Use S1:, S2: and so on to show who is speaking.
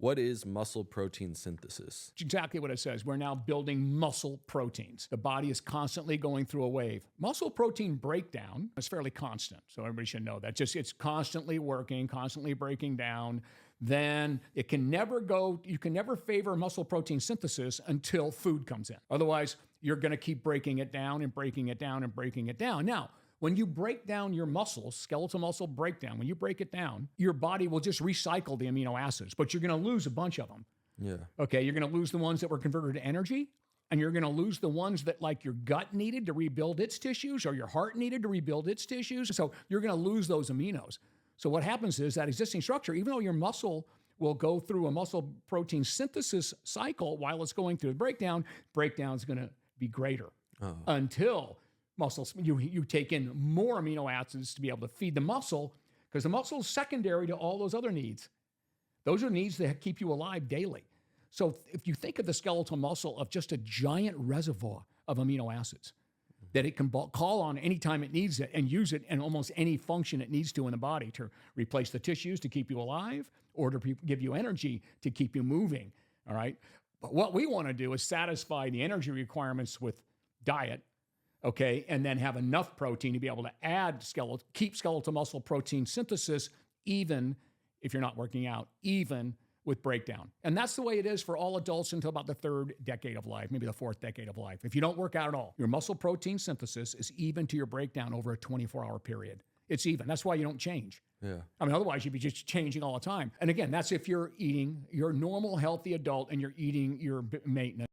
S1: What is muscle protein synthesis?
S2: It's exactly what it says. We're now building muscle proteins. The body is constantly going through a wave. Muscle protein breakdown is fairly constant, so everybody should know that. Just it's constantly working, constantly breaking down. Then you can never favor muscle protein synthesis until food comes in. Otherwise, you're going to keep breaking it down and breaking it down and breaking it down. Now, when you break down your muscles, skeletal muscle breakdown, when you break it down, your body will just recycle the amino acids, but you're going to lose a bunch of them.
S1: Yeah.
S2: Okay, you're going to lose the ones that were converted to energy, and you're going to lose the ones that like your gut needed to rebuild its tissues or your heart needed to rebuild its tissues. So you're going to lose those aminos. So what happens is that existing structure, even though your muscle will go through a muscle protein synthesis cycle while it's going through the breakdown is going to be greater until muscles, you take in more amino acids to be able to feed the muscle, because the muscle is secondary to all those other needs. Those are needs that keep you alive daily. So if you think of the skeletal muscle of just a giant reservoir of amino acids that it can call on anytime it needs it and use it in almost any function it needs to in the body to replace the tissues to keep you alive or to give you energy to keep you moving, all right? But what we want to do is satisfy the energy requirements with diet, okay, and then have enough protein to be able to keep skeletal muscle protein synthesis even if you're not working out, even with breakdown. And that's the way it is for all adults until about the third decade of life, maybe the fourth decade of life. If you don't work out at all, your muscle protein synthesis is even to your breakdown over a 24-hour period. It's even. That's why you don't change.
S1: Yeah.
S2: I mean, otherwise you'd be just changing all the time. And again, that's if you're eating your normal healthy adult and you're eating your maintenance.